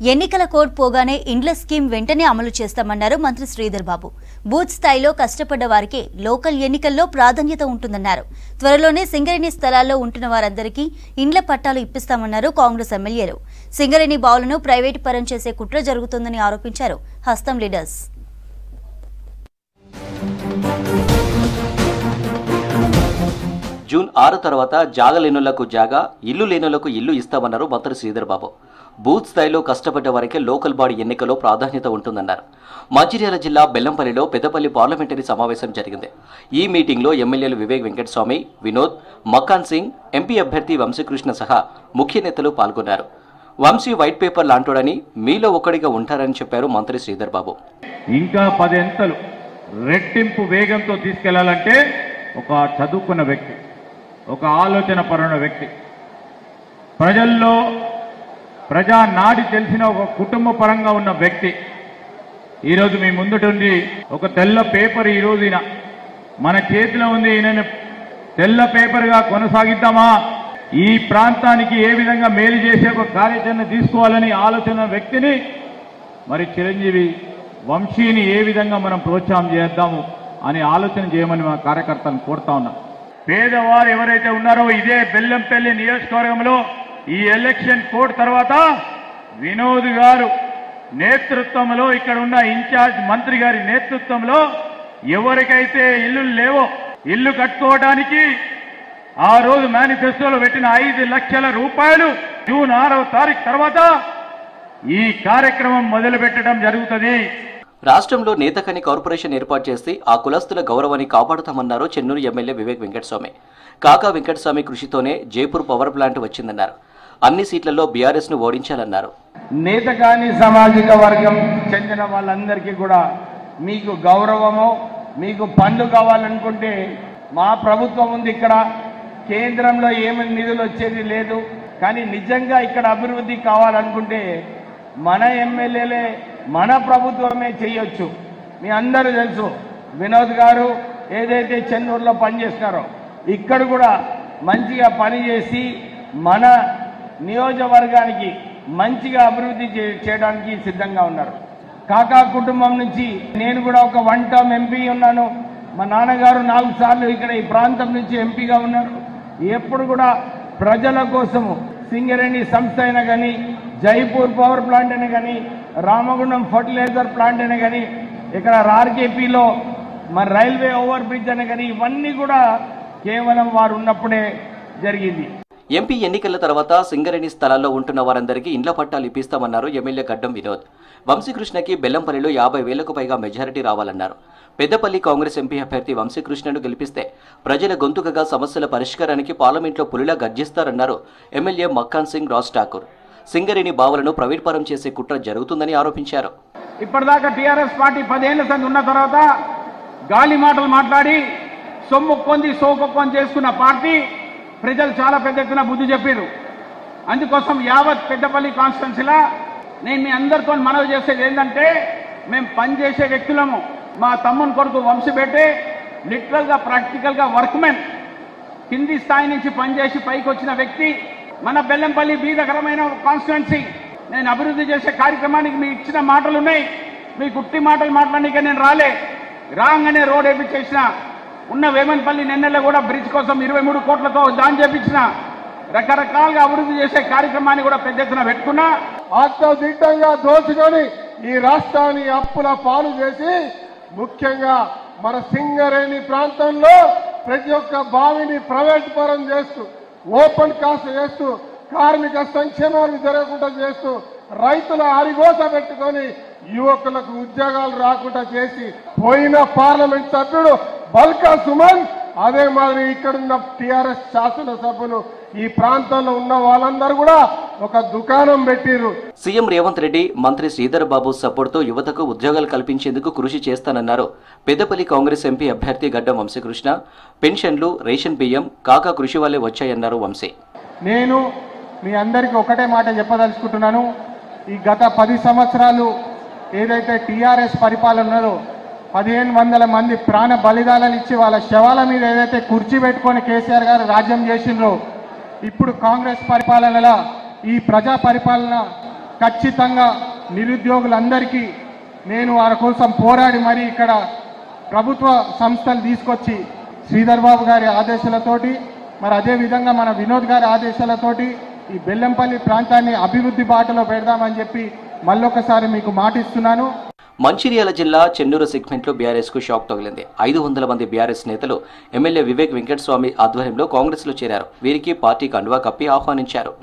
ఎన్నికల కోడ్ పోగానే ఇండ్ల స్కీమ్ వెంటనే అమలు చేస్తామన్నారు మంత్రి శ్రీధర్ బాబు. బూత్ స్థాయిలో కష్టపడ్డ వారికి లోకల్ ఎన్నికల్లో ప్రాధాన్యత ఉంటుందన్నారు. త్వరలోనే సింగరేణి స్థలాల్లో ఉంటున్న వారందరికీ ఇండ్ల పట్టాలు ఇప్పిస్తామన్నారు కాంగ్రెస్ ఎమ్మెల్యేలు. సింగరేణి బావులను ప్రైవేటు పరం చేసే కుట్ర జరుగుతుందని ఆరోపించారు హస్తం లీడర్స్. జూన్ 6 తర్వాత జాగ లేనులకు జాగా, ఇల్లు లేనులకు ఇల్లు ఇస్తామన్నారు మంత్రి శ్రీధర్ బాబు. బూత్ స్థాయిలో కష్టపడ్డ వారికి లోకల్ బాడీ ఎన్నికల్లో ప్రాధాన్యత ఉంటుందన్నారు. మంచిర్యాల జిల్లా బెల్లంపల్లిలో పెద్దపల్లి పార్లమెంటరీ సమావేశం జరిగింది. ఈ మీటింగ్లో ఎమ్మెల్యేలు వివేక్ వెంకటస్వామి, వినోద్, మక్కాన్ సింగ్, ఎంపీ అభ్యర్థి వంశీకృష్ణ సహా ముఖ్య నేతలు పాల్గొన్నారు. వంశీ వైట్ పేపర్ లాంటోడని, మీలో ఒకడిగా ఉంటారని చెప్పారు మంత్రి శ్రీధర్ బాబు. ఇంకా 10 అంతలు రెట్టింపు వేగంతో తీసుకెళ్లాలంటే ఒక చదువుకున్న వ్యక్తి, ఒక ఆలోచన పరుణ వ్యక్తి, ప్రజల్లో ప్రజా నాడి తెలిసిన ఒక కుటుంబ పరంగా ఉన్న వ్యక్తి ఈరోజు మీ ముందుండి ఒక తెల్ల పేపర్ ఈరోజు ఈయన మన చేతిలో ఉంది. ఈయనను తెల్ల పేపర్గా కొనసాగిద్దామా, ఈ ప్రాంతానికి ఏ విధంగా మేలు చేసే ఒక కార్యాచరణ తీసుకోవాలని ఆలోచన వ్యక్తిని మరి చిరంజీవి వంశీని ఏ విధంగా మనం ప్రోత్సాహం చేద్దాము అని ఆలోచన చేయమని మా కార్యకర్తలను కోరుతా ఉన్నాం. పేదవారు ఎవరైతే ఉన్నారో ఇదే బెల్లంపల్లి నియోజకవర్గంలో ఈ ఎలక్షన్ కోడ్ తర్వాత వినోద్ గారు నేతృత్వంలో, ఇక్కడ ఉన్న ఇన్ఛార్జ్ మంత్రి గారి నేతృత్వంలో ఎవరికైతే ఇల్లు లేవో ఇల్లు కట్టుకోవడానికి ఆ రోజు మేనిఫెస్టోలో పెట్టిన 5 లక్షల రూపాయలు జూన్ 6వ తారీఖు తర్వాత ఈ కార్యక్రమం మొదలు పెట్టడం జరుగుతుంది. రాష్ట్రంలో నేతకని కార్పొరేషన్ ఏర్పాటు చేసి ఆ కులస్తుల గౌరవాన్ని కాపాడుతామన్నారు చెన్నూరు ఎమ్మెల్యే వివేక్ వెంకటస్వామి. కాకా వెంకటస్వామి కృషితోనే జైపూర్ పవర్ ప్లాంట్ వచ్చిందన్నారు. అన్ని సీట్లలో బీఆర్ఎస్ ను ఓడించాలన్నారు. నేతకాని సామాజిక వర్గం చెందిన వాళ్ళందరికీ కూడా మీకు గౌరవము, మీకు పనులు కావాలనుకుంటే మా ప్రభుత్వం ఉంది, ఇక్కడ కేంద్రంలో ఏమైనా నిధులు వచ్చేది లేదు, కానీ నిజంగా ఇక్కడ అభివృద్ధి కావాలనుకుంటే మన ఎమ్మెల్యేలే మన ప్రభుత్వమే చేయొచ్చు. మీ అందరూ తెలుసు, వినోద్ గారు ఏదైతే చెన్నూరులో పనిచేస్తున్నారో ఇక్కడ కూడా మంచిగా పనిచేసి మన నియోజకవర్గానికి మంచిగా అభివృద్ధి చేయడానికి సిద్ధంగా ఉన్నారు. కాకా కుటుంబం నుంచి నేను కూడా ఒక 1 టర్మ్ ఎంపీ ఉన్నాను. మా నాన్నగారు 4 సార్లు ఇక్కడ ఈ ప్రాంతం నుంచి ఎంపీగా ఉన్నారు. ఎప్పుడు కూడా ప్రజల కోసము సింగరేణి సంస్థ అయినా కానీ, జైపూర్ పవర్ ప్లాంట్ అయినా కానీ, రామగుండం ఫర్టిలైజర్ ప్లాంట్ అయినా కానీ, ఇక్కడ ఆర్కేపీలో మరి రైల్వే ఓవర్ బ్రిడ్జ్ అయినా కానీ, ఇవన్నీ కూడా కేవలం వారు ఉన్నప్పుడే జరిగింది. ఎంపీ ఎన్నికల తర్వాత సింగరేణి స్థలాల్లో ఉంటున్న వారందరికీ ఇండ్ల పట్టాలు ఇప్పిస్తామన్నారు ఎమ్మెల్యే గడ్డం వినోద్. వంశీకృష్ణకి బెల్లంపల్లిలో 50,000కు పైగా మెజారిటీ రావాలన్నారు. పెద్దపల్లి కాంగ్రెస్ ఎంపీ అభ్యర్థి వంశీకృష్ణను గెలిపిస్తే ప్రజల గొంతుకగా సమస్యల పరిష్కారానికి పార్లమెంట్లో పులిలా గర్జిస్తారన్నారు ఎమ్మెల్యే మక్కాన్ సింగ్ రాజ్ ఠాకూర్. సింగరేణి బావులను ప్రైవేట్ పరం చేసే కుట్ర జరుగుతుందని ఆరోపించారు. ఇప్పటిదాకా టీఆర్ఎస్ పార్టీ 10 ఏళ్ల సంది ఉన్న తర్వాత గాలి మాటలు మాట్లాడి సొమ్ముక్కొంది సోకొక్కొని చేసుకున్న పార్టీ ప్రజలు చాలా పెద్ద ఎత్తున బుద్ధి చెప్పారు. అందుకోసం యావత్ పెద్దపల్లి కాన్స్టిట్యున్సీలా నేను మీ అందరితో మనవి చేసేది ఏంటంటే, మేము పనిచేసే వ్యక్తులము. మా తమ్ముని కొడుకు వంశబెట్టే లిటరల్గా ప్రాక్టికల్గా వర్క్మెన్, కింది స్థాయి నుంచి పనిచేసి పైకి వచ్చిన వ్యక్తి. మన బెల్లంపల్లి బీదకరమైన కాన్స్టిట్యున్సీ. నేను అభివృద్ధి చేసే కార్యక్రమానికి మీకు ఇచ్చిన మాటలు ఉన్నాయి. మీ గుట్టి మాటలు మాట్లాడడానికి నేను రాగానే రోడ్ వేయించేసిన, ఉన్న వేమన్పల్లి నెన్నెల్లో కూడా బ్రిడ్జ్ కోసం 23 కోట్లతో దాని చేపించిన, రకరకాలుగా అభివృద్ధి చేసే కార్యక్రమాన్ని కూడా పెద్ద ఎత్తున పెట్టుకున్నా. ఆత్మదిట్టంగా దోచుకొని ఈ రాష్ట్రాన్ని అప్పుల పాలు చేసి, ముఖ్యంగా మన సింగరేణి ప్రాంతంలో ప్రతి ఒక్క బావిని ప్రైవేట్ పరం చేస్తూ, ఓపెన్ కాస్ట్ చేస్తూ, కార్మిక సంక్షేమాన్ని జరగకుండా చేస్తూ, రైతుల అరిగోస పెట్టుకొని యువకులకు ఉద్యోగాలు రాకుండా చేసి పోయిన పార్లమెంట్ సభ్యుడు బల్కా సుమన్, అదే మాదిరి ఇక్కడున్న టీఆర్ఎస్ శాసనసభ్యులు ఈ ప్రాంతంలో ఉన్న వాళ్ళందరూ కూడా ఒక దుకాణం పెట్టిరు. సీఎం రేవంత్ రెడ్డి, మంత్రి శ్రీధర్ బాబు సపోర్టుతో యువతకు ఉద్యోగాలు కల్పించేందుకు కృషి చేస్తానన్నారు పెద్దపల్లి కాంగ్రెస్ ఎంపీ అభ్యర్థి గడ్డం వంశీకృష్ణ. పెన్షన్లు, రేషన్ బియ్యం కాకా కృషి వల్లే వచ్చాయన్నారు వంశీ. నేను మీ అందరికీ ఒకటే మాట చెప్పదలుచుకుంటున్నాను. ఈ గత 10 సంవత్సరాలు ఏదైతే టీఆర్ఎస్ పరిపాలన ఉన్నదో, 1500 మంది ప్రాణ బలిదానాలు ఇచ్చి వాళ్ళ శవాల మీద ఏదైతే కుర్చీ పెట్టుకొని కేసీఆర్ గారు రాజ్యం చేసిండ్రో, ఇప్పుడు కాంగ్రెస్ పరిపాలనలో ఈ ప్రజా పరిపాలన ఖచ్చితంగా నిరుద్యోగులందరికీ నేను వారి కోసం పోరాడి మరి ఇక్కడ ప్రభుత్వ సంస్థలు తీసుకొచ్చి శ్రీధర్ బాబు గారి ఆదేశాలతోటి మరి అదేవిధంగా మన వినోద్ గారి ఆదేశాలతోటి ఈ బెల్లంపల్లి ప్రాంతాన్ని అభివృద్ధి బాటలో పెడదామని చెప్పి మళ్ళొకసారి మీకు మాటిస్తున్నాను. మంచిర్యాల జిల్లా చెన్నూరు సెగ్మెంట్లో బీఆర్ఎస్ కు షాక్ తగిలింది. 500 మంది బీఆర్ఎస్ నేతలు ఎమ్మెల్యే వివేక్ వెంకటస్వామి ఆధ్వర్యంలో కాంగ్రెస్ లో చేరారు. వీరికి పార్టీ కండువా కప్పి ఆహ్వానించారు.